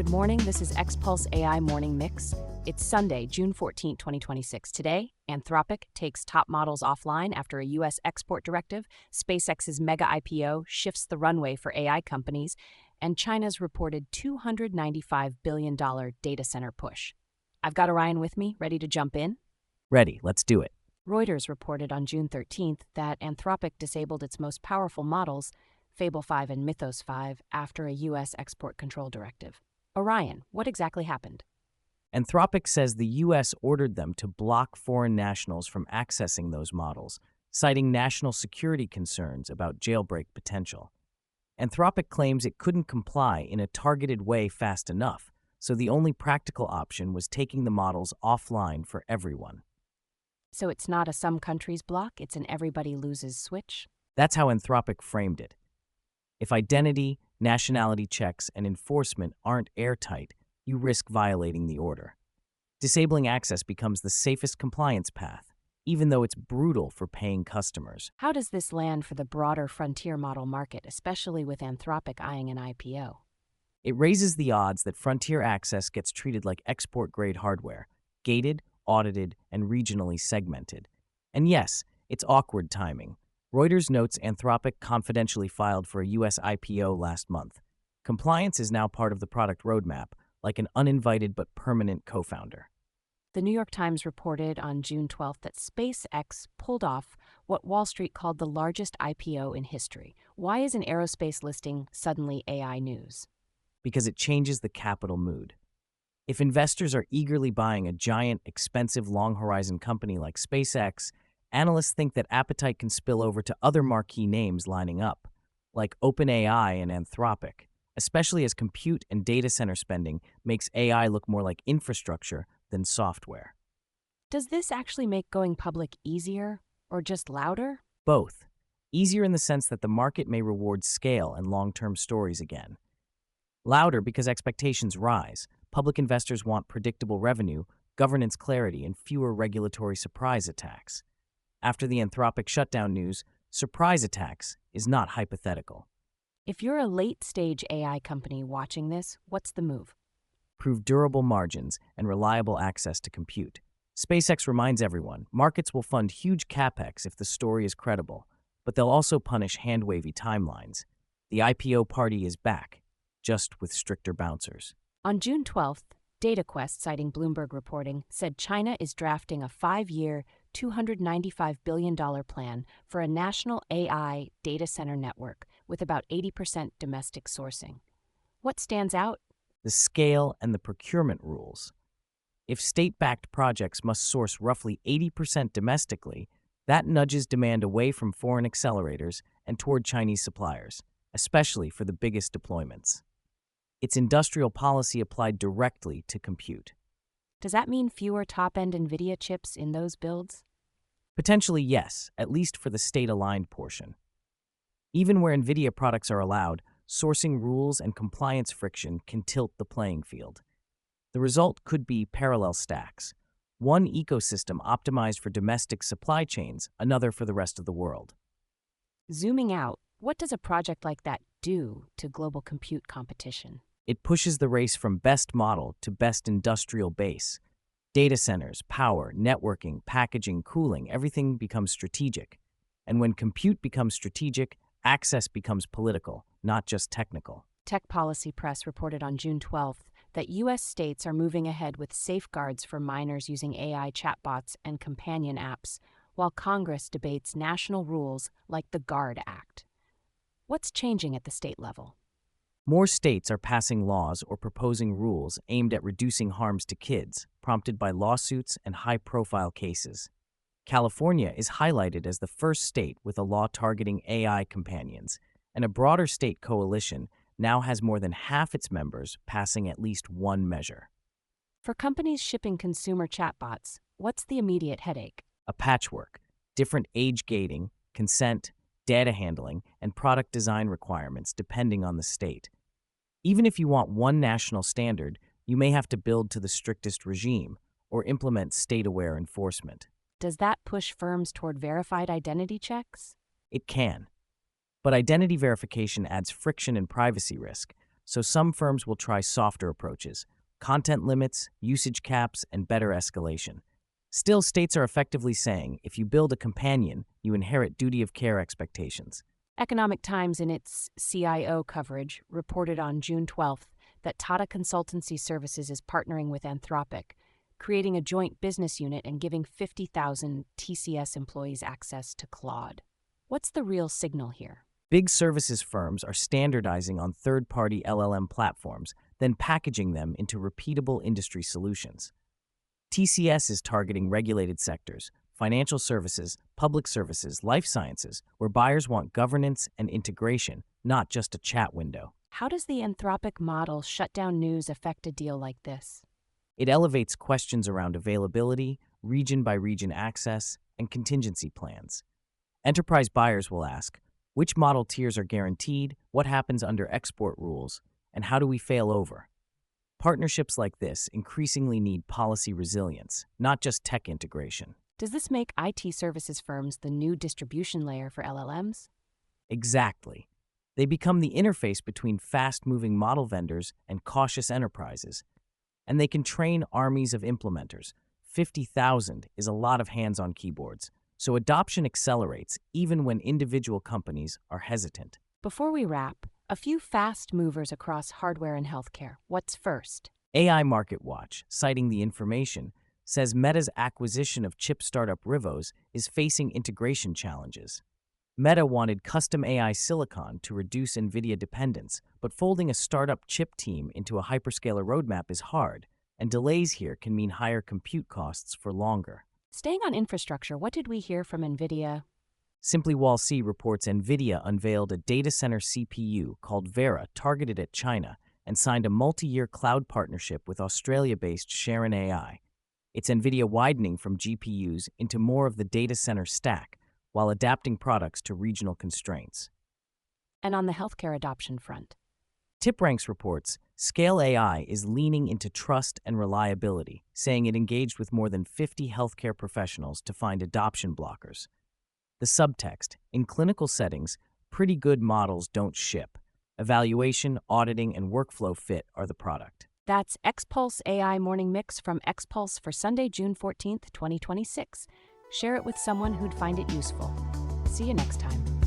Good morning. This is X-Pulse AI Morning Mix. It's Sunday, June 14, 2026. Today, Anthropic takes top models offline after a U.S. export directive, SpaceX's mega IPO shifts the runway for AI companies, and China's reported $295 billion data center push. I've got Orion with me, ready to jump in. Ready, let's do it. Reuters reported on June 13th that Anthropic disabled its most powerful models, Fable 5 and Mythos 5, after a U.S. export control directive. Orion, what exactly happened? Anthropic says the U.S. ordered them to block foreign nationals from accessing those models, citing national security concerns about jailbreak potential. Anthropic claims it couldn't comply in a targeted way fast enough, so the only practical option was taking the models offline for everyone. So it's not a some countries block, it's an everybody loses switch? That's how Anthropic framed it. If identity, nationality checks, and enforcement aren't airtight, you risk violating the order. Disabling access becomes the safest compliance path, even though it's brutal for paying customers. How does this land for the broader frontier model market, especially with Anthropic eyeing an IPO? It raises the odds that frontier access gets treated like export-grade hardware, gated, audited, and regionally segmented. And yes, it's awkward timing. Reuters notes Anthropic confidentially filed for a U.S. IPO last month. Compliance is now part of the product roadmap, like an uninvited but permanent co-founder. The New York Times reported on June 12th that SpaceX pulled off what Wall Street called the largest IPO in history. Why is an aerospace listing suddenly AI news? Because it changes the capital mood. If investors are eagerly buying a giant, expensive, long-horizon company like SpaceX, analysts think that appetite can spill over to other marquee names lining up, like OpenAI and Anthropic, especially as compute and data center spending makes AI look more like infrastructure than software. Does this actually make going public easier or just louder? Both. Easier in the sense that the market may reward scale and long-term stories again. Louder because expectations rise. Public investors want predictable revenue, governance clarity, and fewer regulatory surprise attacks. After the Anthropic shutdown news, surprise attacks is not hypothetical. If you're a late-stage AI company watching this, what's the move? Prove durable margins and reliable access to compute. SpaceX reminds everyone, markets will fund huge capex if the story is credible, but they'll also punish hand-wavy timelines. The IPO party is back, just with stricter bouncers. On June 12th, DataQuest, citing Bloomberg reporting, said China is drafting a 5-year, $295 billion plan for a national AI data center network with about 80% domestic sourcing. What stands out? The scale and the procurement rules. If state-backed projects must source roughly 80% domestically, that nudges demand away from foreign accelerators and toward Chinese suppliers, especially for the biggest deployments. It's industrial policy applied directly to compute. Does that mean fewer top-end NVIDIA chips in those builds? Potentially, yes, at least for the state-aligned portion. Even where NVIDIA products are allowed, sourcing rules and compliance friction can tilt the playing field. The result could be parallel stacks. One ecosystem optimized for domestic supply chains, another for the rest of the world. Zooming out, what does a project like that do to global compute competition? It pushes the race from best model to best industrial base. Data centers, power, networking, packaging, cooling, everything becomes strategic. And when compute becomes strategic, access becomes political, not just technical. Tech Policy Press reported on June 12th that U.S. states are moving ahead with safeguards for minors using AI chatbots and companion apps, while Congress debates national rules like the GUARD Act. What's changing at the state level? More states are passing laws or proposing rules aimed at reducing harms to kids, prompted by lawsuits and high-profile cases. California is highlighted as the first state with a law targeting AI companions, and a broader state coalition now has more than half its members passing at least one measure. For companies shipping consumer chatbots, what's the immediate headache? A patchwork, different age gating, consent, data handling, and product design requirements depending on the state. Even if you want one national standard, you may have to build to the strictest regime or implement state-aware enforcement. Does that push firms toward verified identity checks? It can. But identity verification adds friction and privacy risk, so some firms will try softer approaches: content limits, usage caps, and better escalation. Still, states are effectively saying if you build a companion, you inherit duty of care expectations. Economic Times, in its CIO coverage, reported on June 12th that Tata Consultancy Services is partnering with Anthropic, creating a joint business unit and giving 50,000 TCS employees access to Claude. What's the real signal here? Big services firms are standardizing on third-party LLM platforms, then packaging them into repeatable industry solutions. TCS is targeting regulated sectors, financial services, public services, life sciences, where buyers want governance and integration, not just a chat window. How does the Anthropic model shutdown news affect a deal like this? It elevates questions around availability, region-by-region access, and contingency plans. Enterprise buyers will ask, which model tiers are guaranteed, what happens under export rules, and how do we fail over? Partnerships like this increasingly need policy resilience, not just tech integration. Does this make IT services firms the new distribution layer for LLMs? Exactly. They become the interface between fast-moving model vendors and cautious enterprises, and they can train armies of implementers. 50,000 is a lot of hands on keyboards, so adoption accelerates even when individual companies are hesitant. Before we wrap, a few fast movers across hardware and healthcare. What's first? AI Market Watch, citing the information, says Meta's acquisition of chip startup Rivos is facing integration challenges. Meta wanted custom AI silicon to reduce NVIDIA dependence, but folding a startup chip team into a hyperscaler roadmap is hard, and delays here can mean higher compute costs for longer. Staying on infrastructure, what did we hear from NVIDIA? Simply Wall C reports NVIDIA unveiled a data center CPU called Vera targeted at China and signed a multi-year cloud partnership with Australia-based Sharon AI. It's NVIDIA widening from GPUs into more of the data center stack while adapting products to regional constraints. And on the healthcare adoption front? TipRanks reports Scale AI is leaning into trust and reliability, saying it engaged with more than 50 healthcare professionals to find adoption blockers. The subtext: in clinical settings, pretty good models don't ship. Evaluation, auditing, and workflow fit are the product. That's Xpulse AI Morning Mix from Xpulse for Sunday, June 14th, 2026. Share it with someone who'd find it useful. See you next time.